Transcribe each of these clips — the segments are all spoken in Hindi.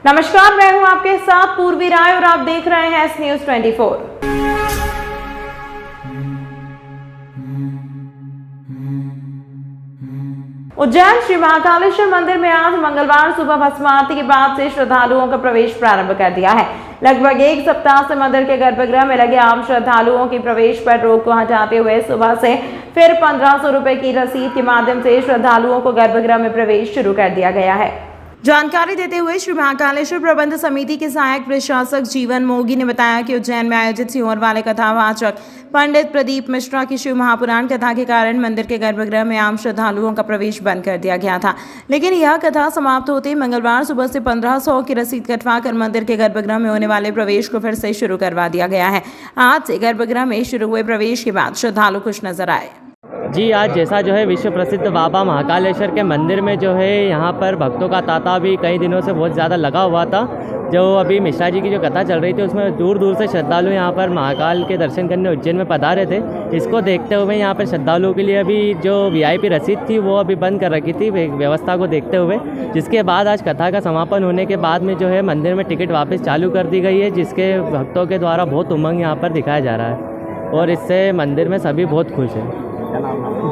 नमस्कार, मैं हूं आपके साथ पूर्वी राय और आप देख रहे हैं एस न्यूज 24। उज्जैन श्री महाकालेश्वर मंदिर में आज मंगलवार सुबह भस्म आरती के बाद से श्रद्धालुओं का प्रवेश प्रारंभ कर दिया है। लगभग एक सप्ताह से मंदिर के गर्भगृह में लगे आम श्रद्धालुओं की प्रवेश पर रोक को हटाते हुए सुबह से फिर 1500 रुपए की रसीद के माध्यम से श्रद्धालुओं को गर्भगृह में प्रवेश शुरू कर दिया गया है। जानकारी देते हुए श्री महाकालेश्वर प्रबंध समिति के सहायक प्रशासक जीवन मोगी ने बताया कि उज्जैन में आयोजित सीहोर वाले कथावाचक पंडित प्रदीप मिश्रा की शिव महापुराण कथा के कारण मंदिर के गर्भगृह में आम श्रद्धालुओं का प्रवेश बंद कर दिया गया था, लेकिन यह कथा समाप्त होते ही मंगलवार सुबह से 1500 की रसीद कटवाकर मंदिर के गर्भगृह में होने वाले प्रवेश को फिर से शुरू करवा दिया गया है। आज से गर्भगृह में शुरू हुए प्रवेश के बाद श्रद्धालु खुश नजर आए। जी, आज जैसा जो है विश्व प्रसिद्ध बाबा महाकालेश्वर के मंदिर में जो है यहाँ पर भक्तों का तांता भी कई दिनों से बहुत ज़्यादा लगा हुआ था। जो अभी मिश्रा जी की जो कथा चल रही थी उसमें दूर दूर से श्रद्धालु यहाँ पर महाकाल के दर्शन करने उज्जैन में पधारे थे। इसको देखते हुए यहाँ पर श्रद्धालुओं के लिए अभी जो VIP रसीद थी वो अभी बंद कर रखी थी व्यवस्था को देखते हुए, जिसके बाद आज कथा का समापन होने के बाद में जो है मंदिर में टिकट वापस चालू कर दी गई है, जिसके भक्तों के द्वारा बहुत उमंग यहाँ पर दिखाया जा रहा है और इससे मंदिर में सभी बहुत खुश हैं।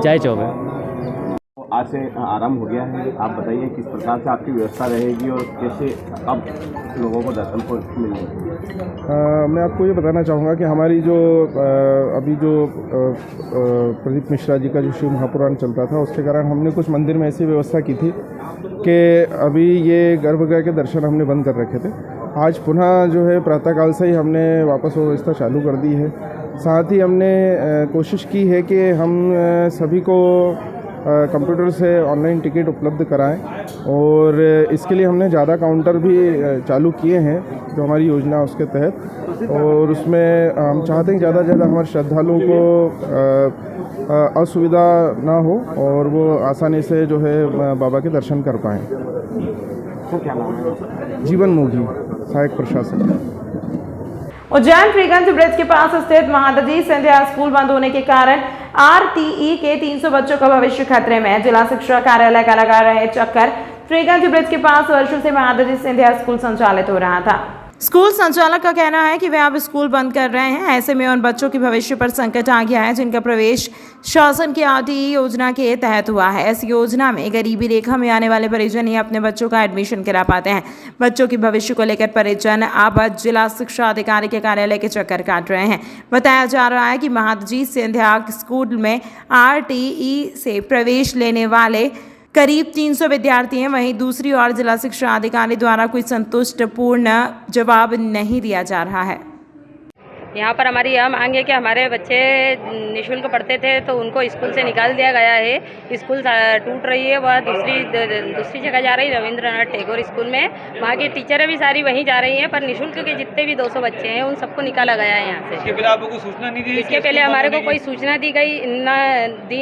जय चौबे। आज से आरंभ हो गया है, आप बताइए किस प्रकार से आपकी व्यवस्था रहेगी और कैसे अब लोगों को दर्शन को मिलेगी। मैं आपको ये बताना चाहूँगा कि हमारी जो अभी जो प्रदीप मिश्रा जी का जो शिव महापुराण चल रहा था उसके कारण हमने कुछ मंदिर में ऐसी व्यवस्था की थी कि अभी ये गर्भगृह के दर्शन हमने बंद कर रखे थे। आज पुनः जो है प्रातःकाल से ही हमने वापस वो व्यवस्था चालू कर दी है। साथ ही हमने कोशिश की है कि हम सभी को कंप्यूटर से ऑनलाइन टिकट उपलब्ध कराएं और इसके लिए हमने ज़्यादा काउंटर भी चालू किए हैं जो हमारी योजना है उसके तहत, और उसमें हम चाहते हैं ज़्यादा से ज़्यादा हमारे श्रद्धालुओं को असुविधा ना हो और वो आसानी से जो है बाबा के दर्शन कर पाएँ। क्या नाम है? जीवन मोगी, सहायक प्रशासक। उज्जैन फ्रीगंज ब्रिज के पास स्थित महादजी सिंधिया स्कूल बंद होने के कारण RTE के 300 बच्चों का भविष्य खतरे में है। जिला शिक्षा कार्यालय का लगा रहे चक्कर। फ्रीगंज ब्रिज के पास वर्षों से महादजी सिंधिया स्कूल संचालित हो रहा था। स्कूल संचालक का कहना है कि वे अब स्कूल बंद कर रहे हैं। ऐसे में उन बच्चों के भविष्य पर संकट आ गया है जिनका प्रवेश शासन की RTE योजना के तहत हुआ है। इस योजना में गरीबी रेखा में आने वाले परिजन ही अपने बच्चों का एडमिशन करा पाते हैं। बच्चों के भविष्य को लेकर परिजन अब जिला शिक्षा अधिकारी के कार्यालय के चक्कर काट रहे हैं। बताया जा रहा है कि महादजी सिंधिया स्कूल में RTE से प्रवेश लेने वाले करीब 300 विद्यार्थी हैं। वहीं दूसरी ओर जिला शिक्षा अधिकारी द्वारा कोई संतुष्टपूर्ण जवाब नहीं दिया जा रहा है। यहाँ पर हमारी यह मांग है कि हमारे बच्चे निःशुल्क पढ़ते थे तो उनको स्कूल से निकाल दिया गया है। स्कूल टूट रही है, वह दूसरी जगह जा रही है, रविंद्रनाथ टैगोर स्कूल में। वहाँ की टीचरें भी सारी वहीं जा रही हैं, पर निःशुल्क के जितने भी 200 बच्चे हैं उन सबको निकाला गया है यहाँ से। इसके पहले आपको सूचना नहीं दी? इसके पहले हमारे को कोई सूचना दी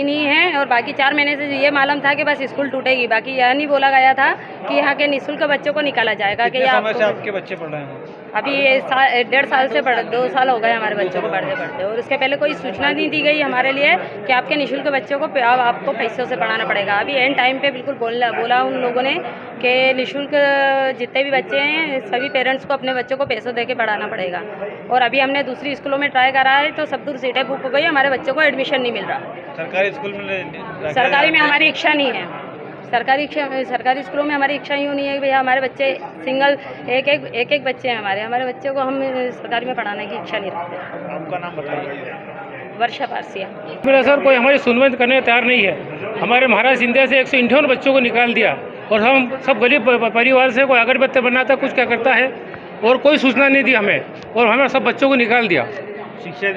नहीं है और बाकी 4 महीने से ये मालूम था कि बस स्कूल टूटेगी। बाकी यह नहीं बोला गया था कि यहाँ के निःशुल्क बच्चों को निकाला जाएगा। कि आपके बच्चे पढ़ रहे हैं? अभी 1.5 साल से 2 साल हो गए हमारे बच्चों को पढ़ते और उसके पहले कोई सूचना नहीं दी गई हमारे लिए कि आपके निःशुल्क बच्चों को आपको पैसों से पढ़ाना पड़ेगा। अभी एंड टाइम पे बिल्कुल बोला उन लोगों ने कि निःशुल्क जितने भी बच्चे हैं सभी पेरेंट्स को अपने बच्चों को पैसों दे के पढ़ाना पड़ेगा। और अभी हमने दूसरी स्कूलों में ट्राई करा है तो सब दूर सीटें बुक हो गई, हमारे बच्चों को एडमिशन नहीं मिल रहा। सरकारी स्कूल में? सरकारी में हमारी इच्छा नहीं है। सरकारी स्कूलों में हमारी इच्छा यूँ नहीं है कि भैया हमारे बच्चे सिंगल एक बच्चे हैं हमारे बच्चों को हम सरकारी में पढ़ाने की इच्छा नहीं रखते। आपका नाम बताइए। वर्षा पारसिया। मेरा सर कोई हमारी सुनवाई करने तैयार नहीं है। हमारे महाराज सिंधिया से 158 बच्चों को निकाल दिया और हम सब गरीब परिवार से कोई अगरबत्ती बनाता कुछ क्या करता है और कोई सूचना नहीं दी हमें और हमें सब बच्चों को निकाल दिया। शिक्षा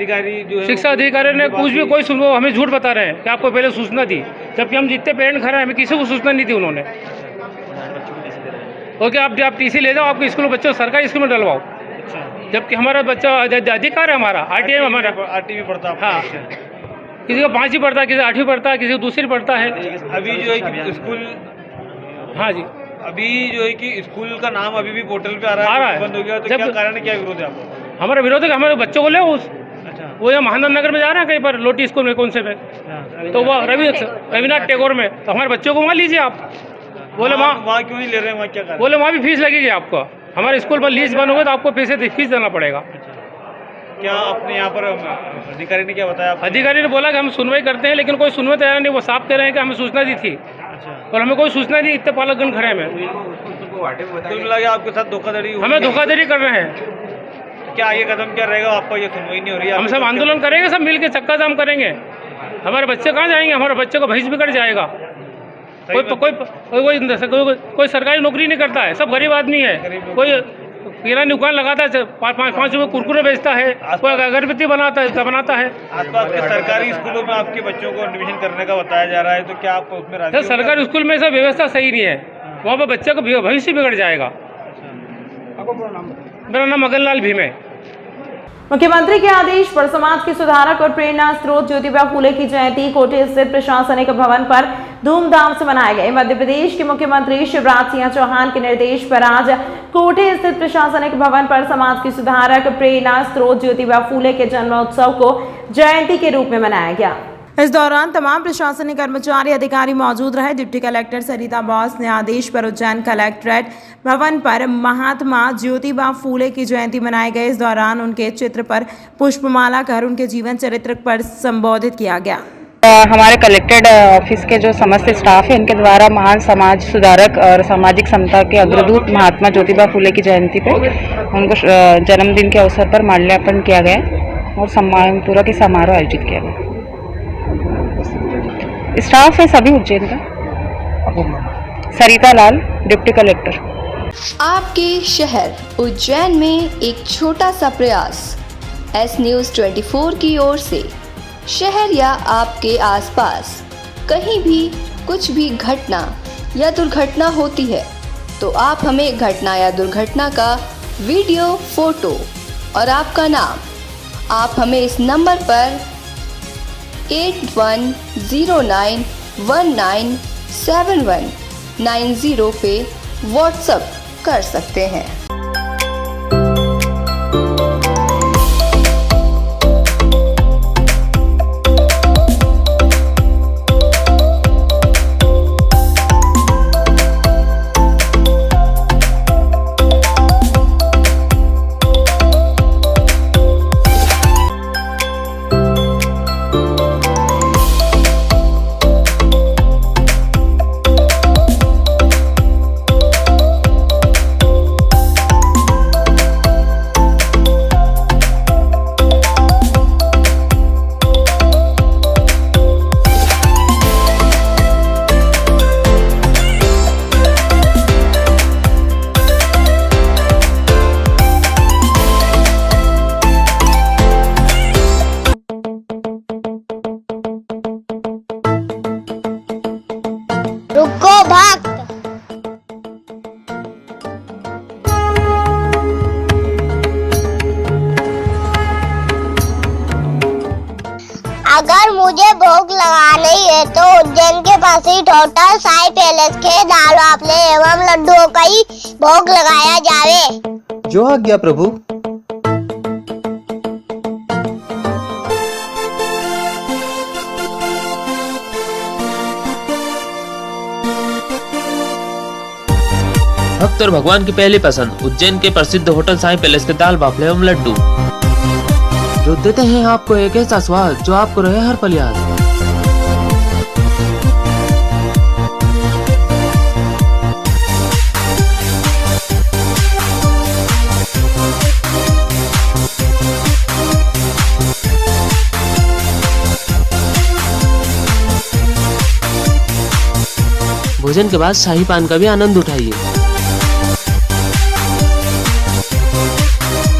अधिकारी ने कुछ भी कोई सुनो हमें झूठ बता रहे हैं कि आपको पहले सूचना दी, जबकि हम जितने पेरेंट खड़े हैं हमें किसी को सूचना नहीं दी उन्होंने। ओके, आप TC ले जाओ, आपके स्कूल बच्चों सरकारी स्कूल में डलवाओ, जबकि हमारा बच्चा अधिकार है हमारा RTI में हमारा RTI पढ़ता है। हाँ, किसी को 5वीं पढ़ता है, किसी को 8वीं पढ़ता है, किसी को दूसरी पढ़ता है। अभी जो है कि स्कूल, हाँ जी, अभी जो है कि स्कूल का नाम अभी भी पोर्टल पे आ रहा है, बंद हो गया, तो क्या कारण है, क्या विरोध है आपको? हमारा विरोध है कि हमारे बच्चों को ले वो यहाँ महानंद नगर में जा रहे हैं कहीं पर लोटी स्कूल में, कौन से में, तो वो रविनाथ टैगोर में, तो हमारे बच्चों को वहाँ लीजिए आप। बोले वहाँ क्यों नहीं ले रहे हैं? वहाँ क्या कारण? बोले वहाँ भी फीस लगेगी आपको। हमारे स्कूल पर लीज बंद होगा तो आपको फीस देना पड़ेगा। क्या आपने यहाँ पर अधिकारी ने क्या बताया आपको? अधिकारी ने बोला कि हम सुनवाई करते हैं, लेकिन कोई सुनवाई तैयार नहीं। वो साफ कह रहे हैं कि हमें सूचना दी थी और हमें कोई सूचना नहीं। इतने पालकगण खड़े हैं। तो लगा आपके साथ धोखाधड़ी हुई हमें है? धोखाधड़ी कर रहे हैं। क्या आगे कदम क्या रहेगा आपका? ये सुनवाई नहीं हो रही है, हम सब आंदोलन करेंगे, सब मिल के चक्का जाम करेंगे। हमारे बच्चे कहाँ जाएंगे? हमारे बच्चे को भैंस बिगड़ जाएगा। कोई सरकारी नौकरी नहीं करता है, सब गरीब आदमी है। कोई किराना दुकान लगाता है, 5 रुपये कुरकुरे बेचता है, कोई अगरबत्ती बनाता है। आसपास के सरकारी स्कूलों में आपके बच्चों को एडमिशन करने का बताया जा रहा है, तो क्या आप उसमें राजी हो? सरकारी स्कूल में सब व्यवस्था सही नहीं है, वहाँ पर बच्चे को भविष्य बिगड़ जाएगा। मेरा नाम मगनलाल भीम है। मुख्यमंत्री के आदेश पर समाज के सुधारक और प्रेरणा स्रोत ज्योतिबा फूले की जयंती कोटे स्थित प्रशासनिक भवन पर धूमधाम से मनाए गए। मध्य प्रदेश के मुख्यमंत्री शिवराज सिंह चौहान के निर्देश पर आज कोटे स्थित प्रशासनिक भवन पर समाज के सुधारक प्रेरणा स्रोत ज्योतिबा फूले के जन्मोत्सव को जयंती के रूप में मनाया गया। इस दौरान तमाम प्रशासनिक कर्मचारी अधिकारी मौजूद रहे। डिप्टी कलेक्टर सरिता बॉस ने आदेश पर उज्जैन कलेक्ट्रेट भवन पर महात्मा ज्योतिबा फूले की जयंती मनाई गई। इस दौरान उनके चित्र पर पुष्पमाला कर उनके जीवन चरित्र पर संबोधित किया गया। हमारे कलेक्टेड ऑफिस के जो समस्त स्टाफ है, इनके द्वारा महान समाज सुधारक और सामाजिक समता के अग्रदूत महात्मा ज्योतिबा फूले की जयंती पे उनको जन्मदिन के अवसर पर माल्यार्पण किया गया और सम्मान पूरा के समारोह आयोजित किया गया। स्टाफ है सभी उज्जैन का। सरिता लाल, डिप्टी कलेक्टर। आपके शहर उज्जैन में एक छोटा सा प्रयास। एस न्यूज़ 24 की ओर से शहर या आपके आसपास कहीं भी कुछ भी घटना या दुर्घटना होती है तो आप हमें घटना या दुर्घटना का वीडियो, फोटो और आपका नाम आप हमें इस नंबर पर 8109197190 पे व्हाट्सएप कर सकते हैं। रुको भक्त। अगर मुझे भोग लगाना ही है तो उज्जैन के पास ही होटल साई पैलेस के दाल वाफले एवं लड्डुओं का ही भोग लगाया जावे। जो आज्ञा प्रभु। भक्त और भगवान की पहली पसंद उज्जैन के प्रसिद्ध होटल साई पैलेस के दाल बाफले एवं लड्डू, जो देते हैं आपको एक ऐसा स्वाद जो आपको रहे हर पल याद। भोजन के बाद शाही पान का भी आनंद उठाइए।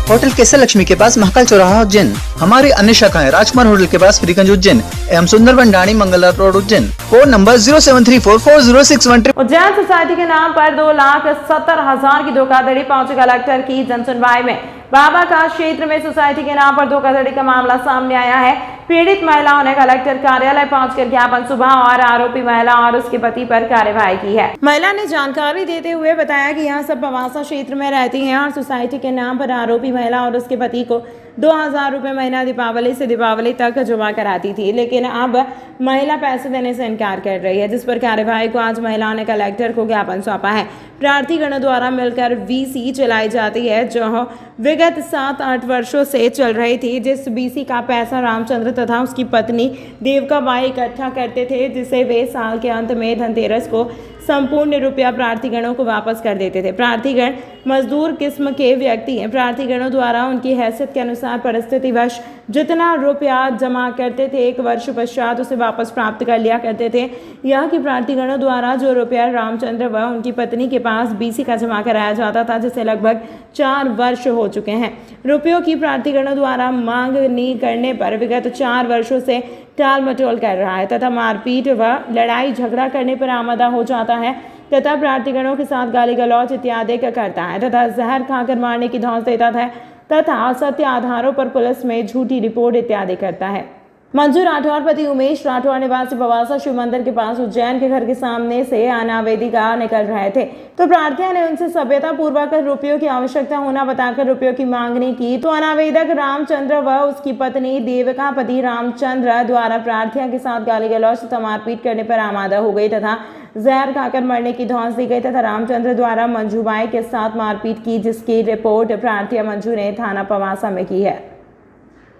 होटल केसर लक्ष्मी के पास महाकाल चौराहा उज्जैन। हमारी अन्य शाखाएं राजकुमार होटल के पास फ्रीगंज उज्जैन एवं सुंदरबन डाणी Mangla road Ujjain. Phone number 073440613। Ujjain society के नाम पर 2,70,000 की धोखाधड़ी पहुंचे कलेक्टर की जनसुनवाई में। बाबा का क्षेत्र में सोसाइटी के नाम पर धोखाधड़ी का मामला सामने आया है। पीड़ित महिलाओं ने कलेक्टर कार्यालय पहुंचकर ज्ञापन सुबह और आरोपी महिला और उसके पति पर कार्यवाही की है। महिला ने जानकारी देते हुए बताया कि यहां सब पवासा क्षेत्र में रहती हैं और सोसाइटी के नाम पर आरोपी महिला और उसके पति को 2000 रुपये महीना दीपावली से दीपावली तक जमा कराती थी, लेकिन अब महिला पैसे देने से इनकार कर रही है, जिस पर कार्यवाही को आज महिला ने कलेक्टर को ज्ञापन सौंपा है। प्रार्थीगणों द्वारा मिलकर वीसी चलाई जाती है, जो विगत 7-8 वर्षों से चल रही थी, जिस बीसी का पैसा रामचंद्र तथा उसकी पत्नी देवका बाई इकट्ठा करते थे, जिसे वे साल के अंत में धनतेरस को संपूर्ण रुपया प्रार्थीगणों को वापस कर देते थे। प्रार्थीगण मजदूर किस्म के व्यक्ति हैं। प्रार्थीगणों द्वारा उनकी हैसियत के अनुसार परिस्थितिवश जितना रुपया जमा करते थे, 1 वर्ष पश्चात उसे वापस प्राप्त कर लिया करते थे। यह कि प्रार्थीगणों द्वारा जो रुपया रामचंद्र व उनकी पत्नी के पास बीसी का जमा कराया जाता था, जिसे लगभग 4 वर्ष हो चुके हैं। रुपयों की प्रार्थीगणों द्वारा मांग नहीं करने पर विगत 4 वर्षों से टाल मटोल कर रहा है तथा मारपीट व लड़ाई झगड़ा करने पर आमदा हो जाता है तथा प्रार्थीगणों के साथ गाली गलौज इत्यादि करता है तथा जहर खाकर मारने की धौंस देता है तथा असत्य आधारों पर पुलिस में झूठी रिपोर्ट इत्यादि करता है। मंजू राठौर पति उमेश राठौर निवासी बवासा शिव मंदिर के पास उज्जैन के घर के सामने से अनावेदिका निकल रहे थे, तो प्रार्थियों ने उनसे सभ्यता पूर्वक रुपयों की आवश्यकता होना बताकर रुपयों की मांगनी की, तो अनावेदक रामचंद्र व उसकी पत्नी देवका पति रामचंद्र द्वारा प्रार्थियों के साथ गाली गलौज तथा मारपीट करने पर आमादा हो गई तथा जहर खाकर मरने की धौंस दी गई तथा रामचंद्र द्वारा मंजूबाई के साथ मारपीट की, जिसकी रिपोर्ट प्रार्थिया मंजू ने थाना पवासा में की है।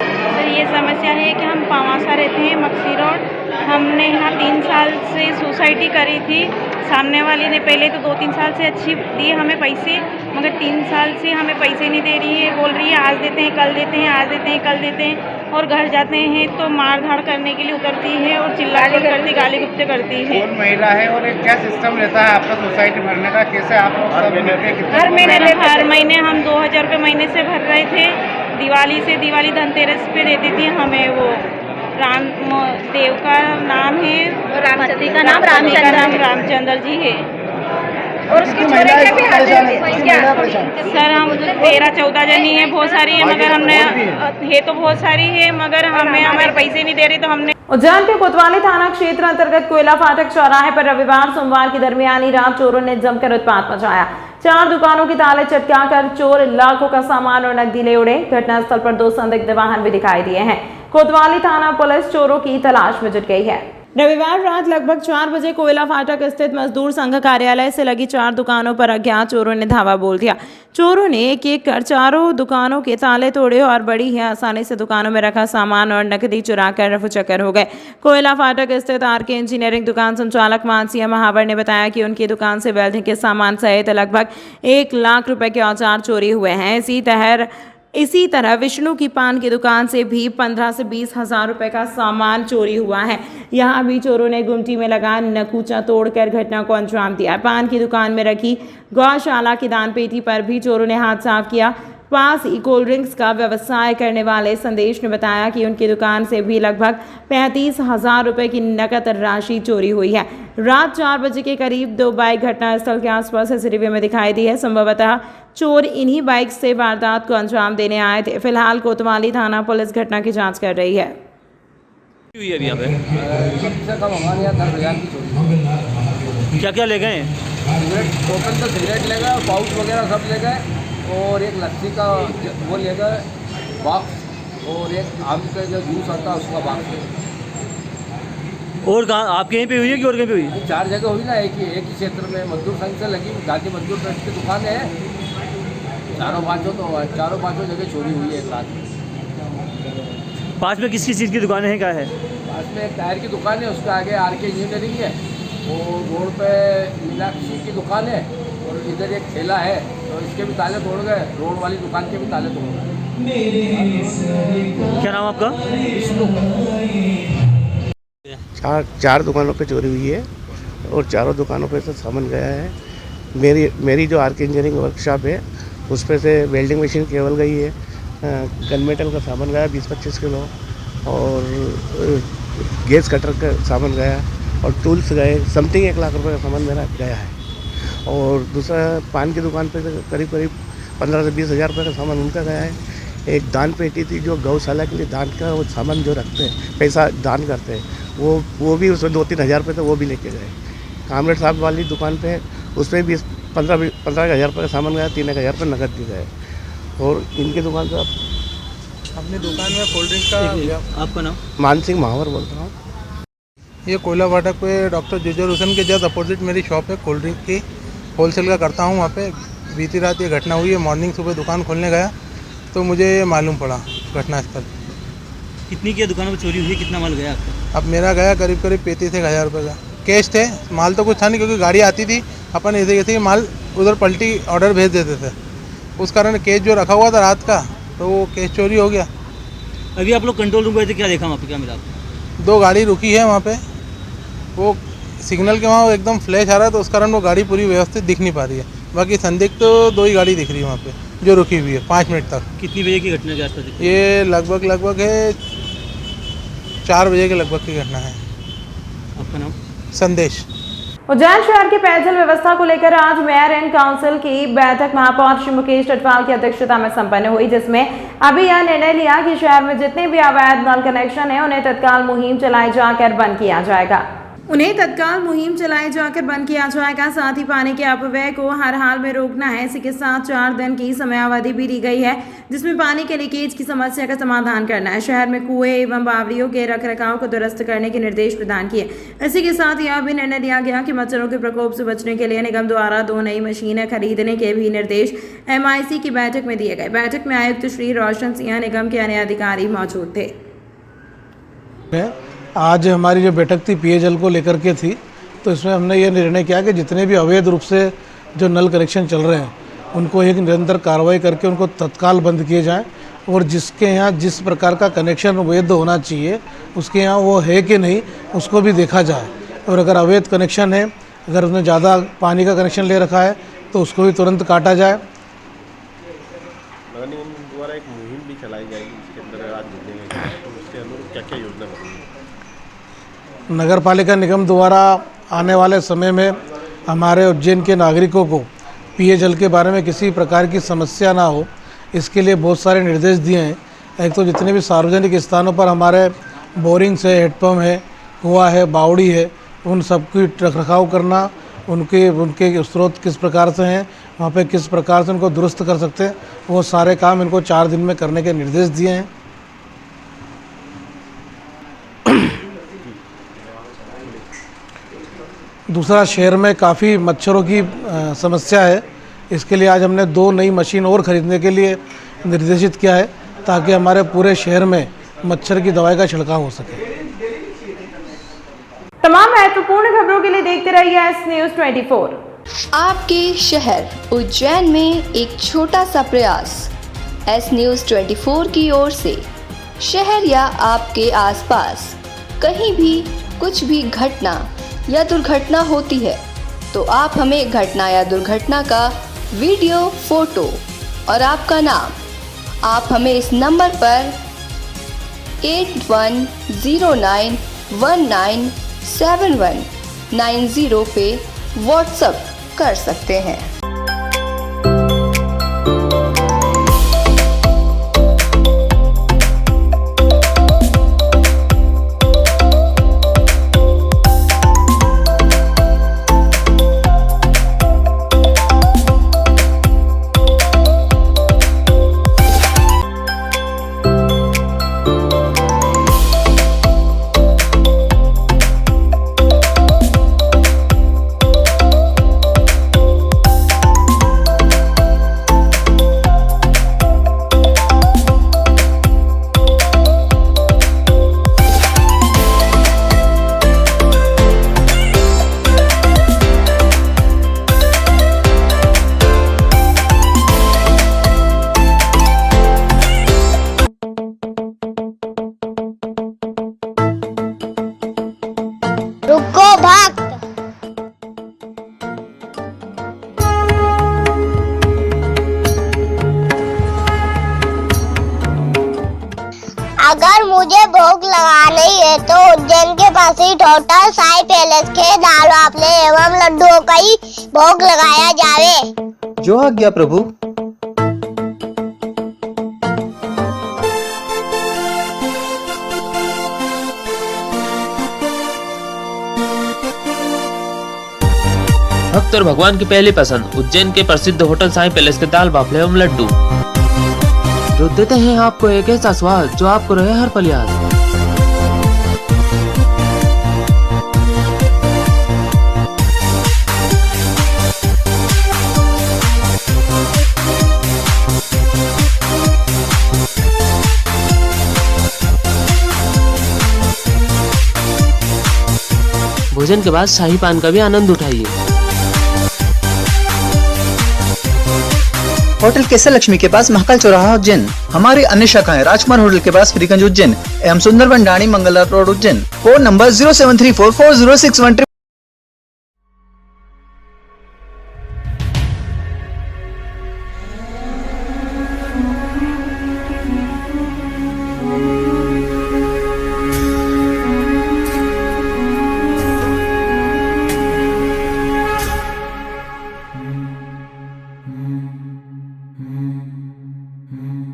सर, ये समस्या है कि हम पवासा रहते हैं, मक्सी रोड। हमने यहाँ 3 साल से सोसाइटी करी थी। सामने वाली ने पहले तो 2-3 साल से अच्छी दी हमें पैसे, मगर 3 साल से हमें पैसे नहीं दे रही है। बोल रही है आज देते हैं, कल देते हैं, आज देते हैं, कल देते हैं, और घर जाते हैं तो मार धाड़ करने के लिए उतरती है और चिल्ला करती, गाली गुप्ते करती है। कौन महिला है और क्या सिस्टम रहता है आपका सोसाइटी भरने का? कैसे आप लोग सब हर महीने हम 2000 रुपये महीने से भर रहे थे। दिवाली धनतेरस पे देती थी हमें। वो देव का नाम है, पति का नाम रामचंद्र जी है। और उसके छोरे के भी सर हम 13-14 जनी है, बहुत सारी है, मगर हमने है तो बहुत सारी है, मगर हमें हमारे पैसे नहीं दे रही, तो हमने उज्जैन के कोतवाली थाना क्षेत्र अंतर्गत कोयला फाटक चौराहे पर रविवार सोमवार की दरमियानी रात चोरों ने जमकर उत्पात मचाया। 4 दुकानों की ताले चटकाकर चोर लाखों का सामान और नकदी ले उड़े। घटनास्थल पर 2 संदिग्ध वाहन भी दिखाई दिए हैं। कोतवाली थाना पुलिस चोरों की तलाश में जुट गई है। रविवार रात लगभग 4 बजे कोयला फाटक स्थित मजदूर संघ कार्यालय से लगी 4 दुकानों पर अज्ञात चोरों ने धावा बोल दिया। चोरों ने एक एक कर 4 दुकानों के ताले तोड़े और बड़ी ही आसानी से दुकानों में रखा सामान और नकदी चुरा कर रफूचक्कर हो गए। कोयला फाटक स्थित आरके इंजीनियरिंग दुकान संचालक मानसिया महावर ने बताया कि उनकी दुकान से वेल्डिंग के सामान सहित लगभग 1 लाख रुपए के औजार चोरी हुए हैं। इसी तरह विष्णु की पान की दुकान से भी 15 से 20 हजार रुपए का सामान चोरी हुआ है। यहाँ भी चोरों ने गुमटी में लगा नकूचा तोड़कर घटना को अंजाम दिया। पान की दुकान में रखी गौशाला की दान पेटी पर भी चोरों ने हाथ साफ किया। पास ही कोल्ड ड्रिंक्स का व्यवसाय करने वाले संदेश ने बताया कि उनकी दुकान से भी लगभग 35 हजार रुपए की नकद राशि चोरी हुई है। रात 4 बजे के करीब 2 बाइक घटनास्थल के आसपास सीसीटीवी में दिखाई दी है। संभवतः चोर इन्हीं बाइक से वारदात को अंजाम देने आए थे। फिलहाल कोतवाली थाना पुलिस घटना की जांच कर रही है। क्या क्या ले गए? टोकन तो सिगरेट ले गए, पाउच वगैरह सब ले गए, और एक लस्सी का वो ले गए बॉक्स, और एक आम का जो जूस आता है उसका बॉक्स। और कहाँ आपके यहीं पे हुई है कि और कहीं पे हुई? 4 जगह हुई ना, एक ही क्षेत्र में मजदूर संघ से लगी गांधी मजदूर ट्रस्ट की दुकान है। चारों पाँचों जगह चोरी हुई है एक रात में। पास में किस चीज़ की दुकानें हैं? क्या है पास में? एक टायर की दुकान है, उसके आगे आरके इंजीनियरिंग है, और रोड पे मीनाक्षी की दुकान है, और इधर एक ठेला है, तो इसके भी ताले तोड़ गए। रोड वाली दुकान के भी ताले तोड़ गए। क्या नाम आपका? विष्णु। 4 दुकानों पे चोरी हुई है और 4 दुकानों पे से सामान गया है। मेरी जो आरके इंजीनियरिंग वर्कशॉप है उस पे से वेल्डिंग मशीन केबल गई है, गन मेटल का सामान गया 20-25 किलो, और गैस कटर का सामान गया, और टूल्स गए। समथिंग 1 लाख रुपए का सामान मेरा गया है। और दूसरा पान की दुकान पे करीब 15 से 20 हज़ार रुपये का सामान उनका गया है। एक दान पेटी थी जो गौशाला के लिए दान का वो सामान जो रखते हैं, पैसा दान करते हैं, वो भी उसमें 2-3 हज़ार रुपये थे, वो भी लेके गए। कामरेड साहब वाली दुकान पे उस पर भी 15 हज़ार रुपये का सामान गया, 3 हज़ार रुपये नकद दी गए। और इनकी दुकान से अपनी दुकान में कोल्ड ड्रिंक का। आपका नाम? मान सिंह महावर बोल रहा हूँ। ये कोयला फाटक पे डॉक्टर जुजर हुसैन के जस्ट अपोजिट मेरी शॉप है, कोल्ड ड्रिंक की होलसेल का करता हूँ। वहाँ पे बीती रात ये घटना हुई है। मॉर्निंग सुबह दुकान खोलने गया तो मुझे ये मालूम पड़ा घटनास्थल। कितनी की दुकानों में चोरी हुई, कितना माल गया आपका? अब मेरा गया करीब 35,000 रुपये का कैश थे। माल तो कुछ था नहीं क्योंकि गाड़ी आती थी, अपन ऐसे माल उधर पलटी ऑर्डर भेज देते थे। उस कारण कैश जो रखा हुआ था रात का, तो वो कैश चोरी हो गया। अभी आप लोग कंट्रोल रूम गए थे, क्या देखा वहाँ पे, क्या मिला आपको? 2 गाड़ी रुकी है वहाँ पे, वो सिग्नल के वहाँ एकदम फ्लैश आ रहा है तो उस कारण वो गाड़ी पूरी व्यवस्थित दिख नहीं पा रही है। बाकी संदिग्ध तो 2 ही गाड़ी दिख रही है वहाँ पे जो रुकी हुई है 5 मिनट तक। कितनी बजे की घटना के आसपास? ये लगभग है 4 बजे के लगभग की घटना है। आपका नाम? संदेश। उज्जैन शहर की पेयजल व्यवस्था को लेकर आज मेयर एंड काउंसिल की बैठक महापौर श्री मुकेश टटवाल की अध्यक्षता में संपन्न हुई, जिसमें अभी यह निर्णय लिया कि शहर में जितने भी अवैध नल कनेक्शन है उन्हें तत्काल मुहिम चलाई जाकर बंद किया जाएगा। साथ ही पानी के अपव्यय को हर हाल में रोकना है। इसी के साथ 4 दिन की समयावधि भी दी गई है जिसमें पानी के लीकेज की समस्या का समाधान करना है। शहर में कुएं एवं बावड़ियों के रखरखाव को दुरुस्त करने के निर्देश प्रदान किए। इसी के साथ यह भी निर्णय लिया गया कि मच्छरों के प्रकोप से बचने के लिए निगम द्वारा 2 नई मशीनें खरीदने के भी निर्देश MIC की बैठक में दिए गए। बैठक में आयुक्त श्री रोशन सिंह, निगम के अन्य अधिकारी मौजूद थे। आज हमारी जो बैठक थी पेयजल को लेकर के थी, तो इसमें हमने ये निर्णय किया कि जितने भी अवैध रूप से जो नल कनेक्शन चल रहे हैं उनको एक निरंतर कार्रवाई करके उनको तत्काल बंद किए जाएं, और जिसके यहाँ जिस प्रकार का कनेक्शन वैध होना चाहिए उसके यहाँ वो है कि नहीं उसको भी देखा जाए। और अगर अवैध कनेक्शन है, अगर उसने ज़्यादा पानी का कनेक्शन ले रखा है तो उसको भी तुरंत काटा जाए। नगर निगम द्वारा एक मुहिम भी चलाई जाएगी, इसके अंदर आज जुड़ने तो उसके अनुरूप क्या क्या योजना बनेगी? नगर पालिका निगम द्वारा आने वाले समय में हमारे उज्जैन के नागरिकों को पेयजल के बारे में किसी प्रकार की समस्या ना हो, इसके लिए बहुत सारे निर्देश दिए हैं। एक तो जितने भी सार्वजनिक स्थानों पर हमारे बोरिंग्स है, हेडपम्प है, कुआं है, बावड़ी है, उन सब की रखरखाव करना, उनके स्रोत किस प्रकार से हैं, वहाँ पे किस प्रकार से उनको दुरुस्त कर सकते हैं, वो सारे काम इनको 4 दिन में करने के निर्देश दिए हैं। दूसरा, शहर में काफ़ी मच्छरों की समस्या है। इसके लिए आज हमने 2 नई मशीन और ख़रीदने के लिए निर्देशित किया है ताकि हमारे पूरे शहर में मच्छर की दवाई का छिड़काव हो सके। तमाम महत्वपूर्ण खबरों के लिए देखते रहिए एस न्यूज़ 24। आपके शहर उज्जैन में एक छोटा सा प्रयास एस न्यूज़ 24 की ओर से। शहर या आपके आसपास कहीं भी कुछ भी घटना या दुर्घटना होती है तो आप हमें घटना या दुर्घटना का वीडियो, फोटो और आपका नाम आप हमें इस नंबर पर 8109197190 पे व्हाट्सएप कर सकते हैं। रुको भक्त। अगर मुझे भोग लगानी है तो उज्जैन के पास ही होटल साई पैलेस के दाल बाफले एवं लड्डुओं का ही भोग लगाया जावे। जो आज्ञा प्रभु। भक्त और भगवान की पहली पसंद उज्जैन के प्रसिद्ध होटल साई पैलेस के दाल बाफले एवं लड्डू। जो देते हैं आपको एक ऐसा स्वाद जो आपको रहे हर पल याद। भोजन के बाद शाही पान का भी आनंद उठाइए। होटल केसर लक्ष्मी के पास महाकाल चौराहा उज्जैन। हमारी अन्य शाखाएं राजकुमार होटल के पास फ्रीगंज उज्जैन एवं सुंदरबन डाणी Mangla road Ujjain. Phone number 07344061